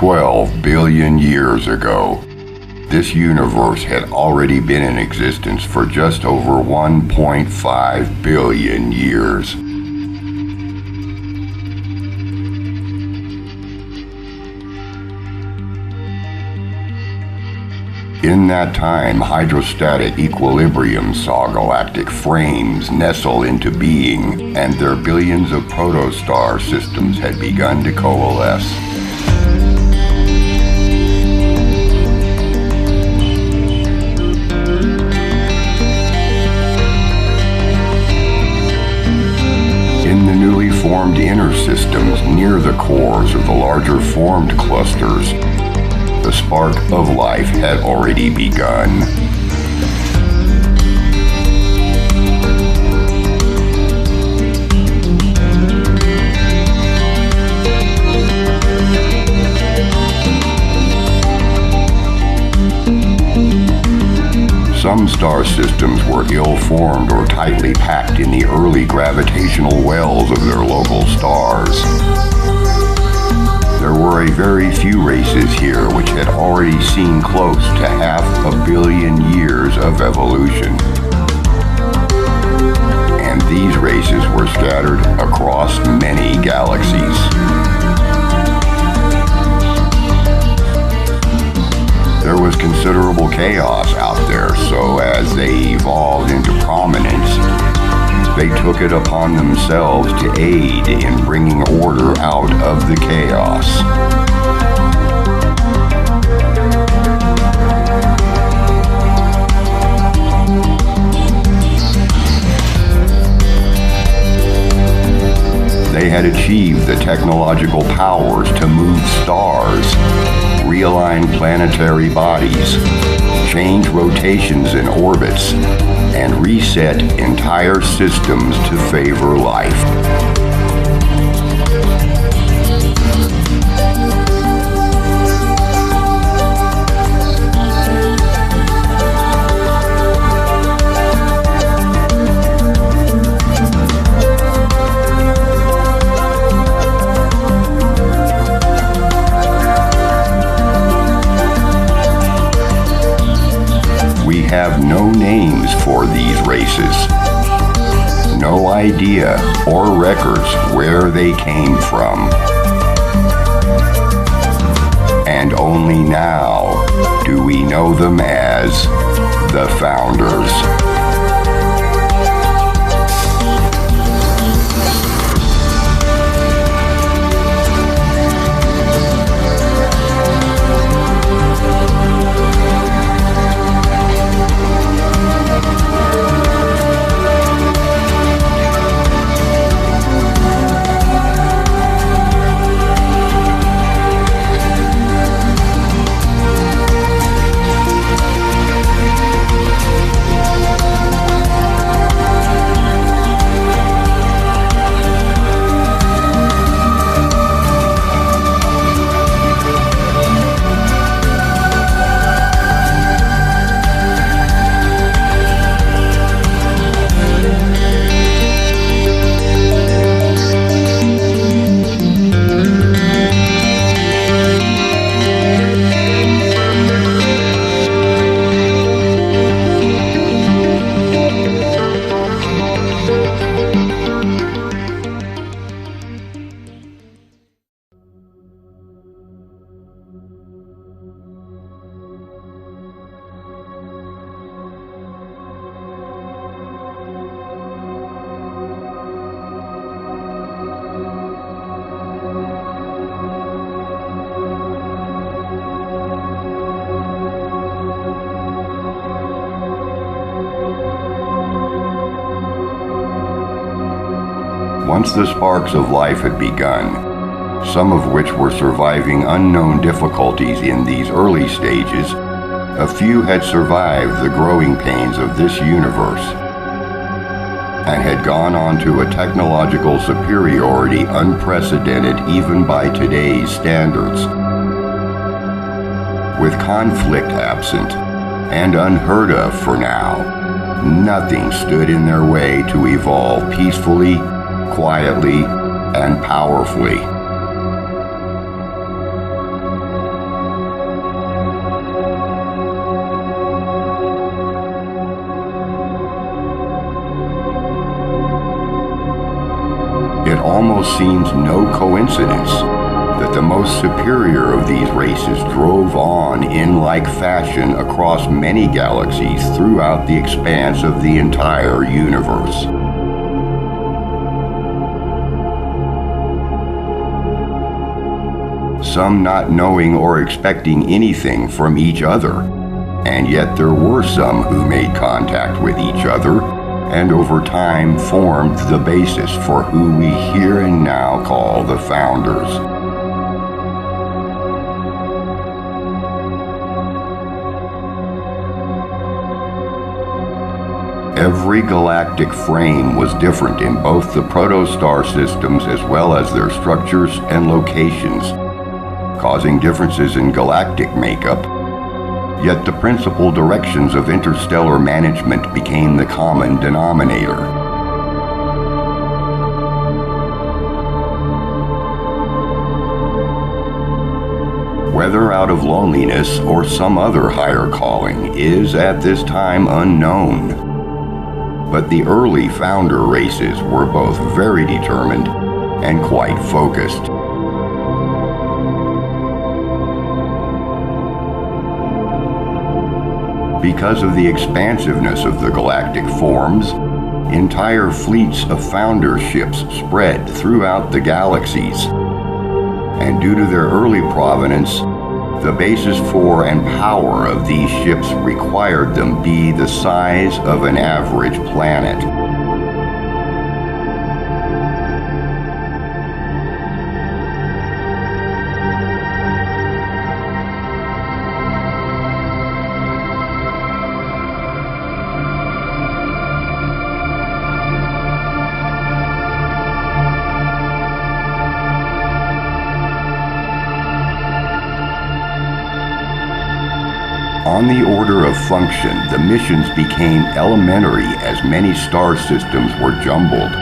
12 billion years ago. This universe had already been in existence for just over 1.5 billion years. In that time, hydrostatic equilibrium saw galactic frames nestle into being, and their billions of protostar systems had begun to coalesce. In the newly formed inner systems near the cores of the larger formed clusters, the spark of life had already begun. Some star systems were ill-formed or tightly packed in the early gravitational wells of their local stars. There were a very few races here which had already seen close to 500 million years of evolution. And these races were scattered across many galaxies. There was considerable chaos out there, so as they evolved into prominence, they took it upon themselves to aid in bringing order out of the chaos. They had achieved the technological powers to move stars, realign planetary bodies, change rotations in orbits, and reset entire systems to favor life. We have no names for these races, no idea or records where they came from. And only now do we know them as the Founders. Once the sparks of life had begun, some of which were surviving unknown difficulties in these early stages, a few had survived the growing pains of this universe and had gone on to a technological superiority unprecedented even by today's standards. With conflict absent and unheard of for now, nothing stood in their way to evolve peacefully, quietly, and powerfully. almost seems no coincidence that the most superior of these races drove on in like fashion across many galaxies throughout the expanse of the entire universe. Some not knowing or expecting anything from each other, and yet there were some who made contact with each other, and over time formed the basis for who we here and now call the Founders. Every galactic frame was different in both the protostar systems as well as their structures and locations, causing differences in galactic makeup. Yet the principal directions of interstellar management became the common denominator. Whether out of loneliness or some other higher calling is at this time unknown. But the early founder races were both very determined and quite focused. Because of the expansiveness of the galactic forms, entire fleets of founder ships spread throughout the galaxies. And due to their early provenance, the basis for and power of these ships required them be the size of an average planet. On the order of function, the missions became elementary as many star systems were jumbled,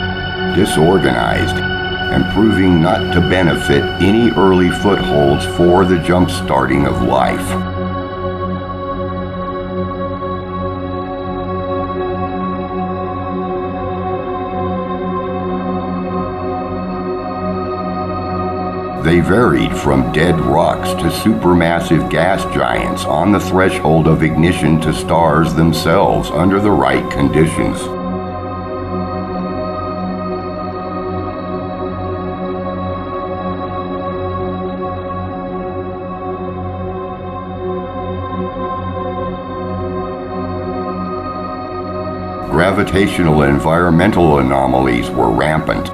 disorganized, and proving not to benefit any early footholds for the jump-starting of life. They varied from dead rocks to supermassive gas giants on the threshold of ignition to stars themselves under the right conditions. Gravitational and environmental anomalies were rampant,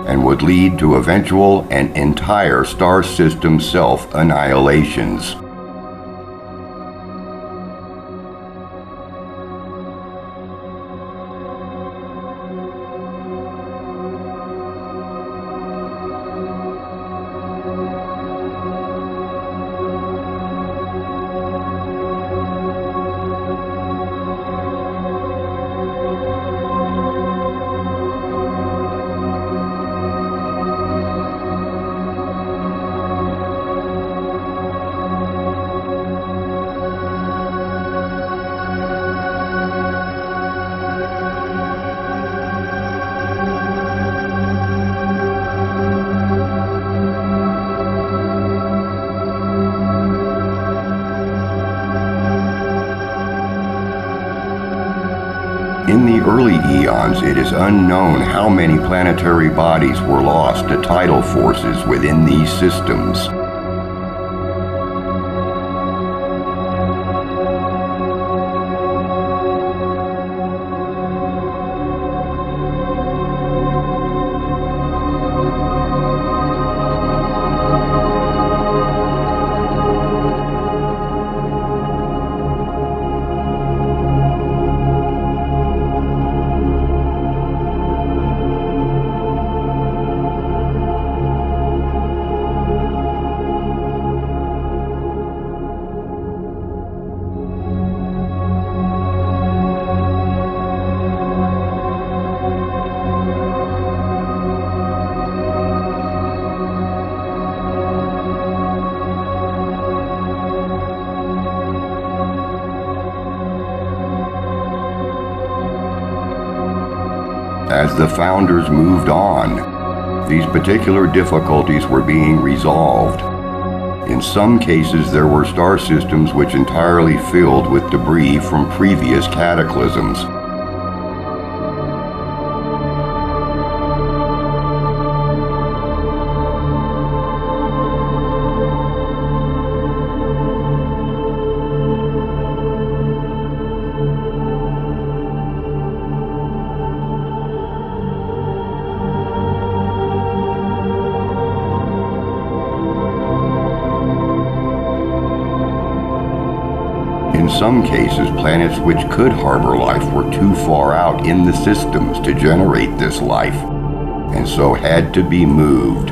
and would lead to eventual and entire star system self-annihilations. In the early eons, it is unknown how many planetary bodies were lost to tidal forces within these systems. As the founders moved on, these particular difficulties were being resolved. In some cases, there were star systems which entirely filled with debris from previous cataclysms. In some cases, planets which could harbor life were too far out in the systems to generate this life, and so had to be moved.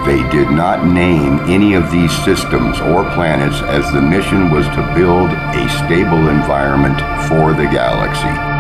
They did not name any of these systems or planets, as the mission was to build a stable environment for the galaxy.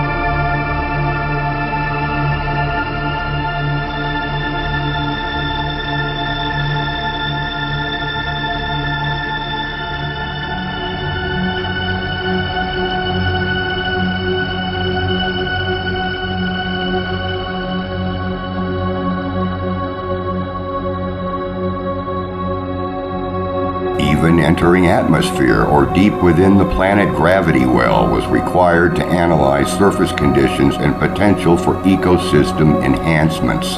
Even entering atmosphere or deep within the planet gravity well was required to analyze surface conditions and potential for ecosystem enhancements.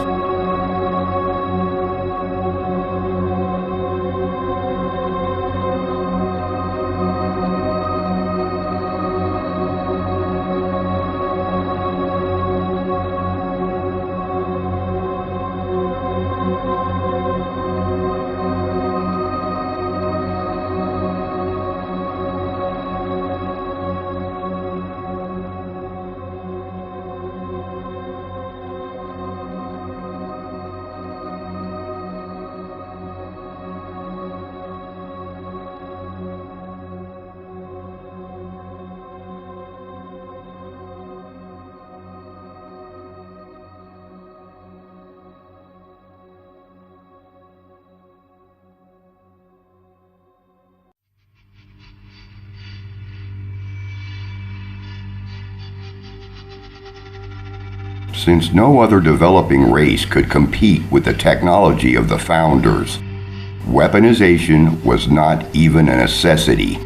Since no other developing race could compete with the technology of the founders, weaponization was not even a necessity.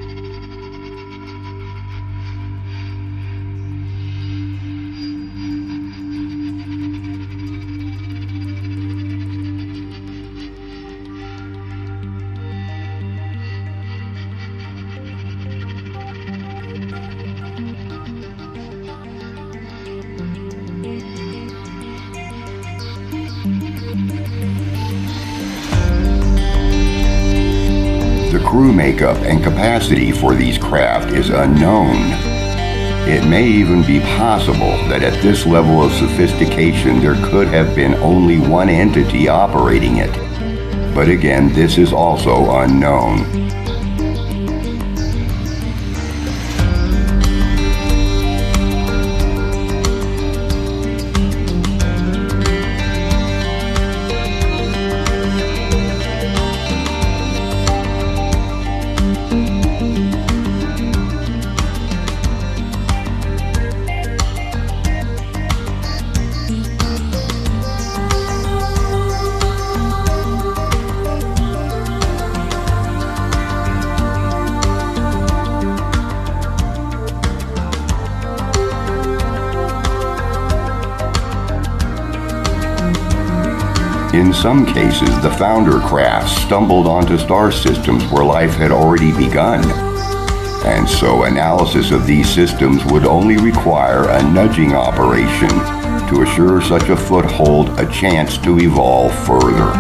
The crew makeup and capacity for these craft is unknown. It may even be possible that at this level of sophistication there could have been only one entity operating it. But again, this is also unknown. In some cases, the founder crafts stumbled onto star systems where life had already begun, and so analysis of these systems would only require a nudging operation to assure such a foothold a chance to evolve further.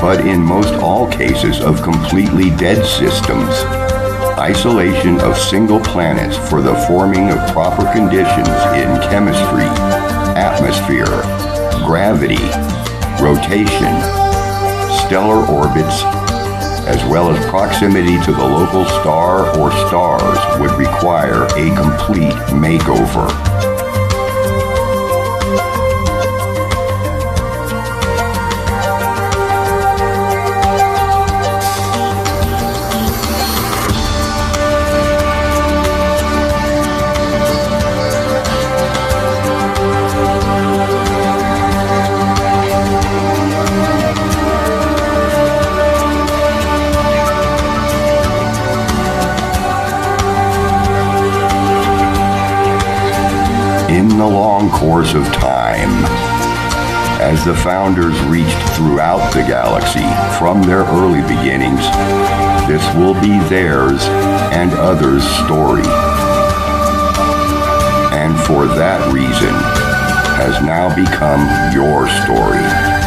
but in most all cases of completely dead systems. Isolation of single planets for the forming of proper conditions in chemistry, atmosphere, gravity, rotation, stellar orbits, as well as proximity to the local star or stars would require a complete makeover. In the long course of time, as the founders reached throughout the galaxy from their early beginnings, this will be theirs and others' story. And for that reason, has now become your story.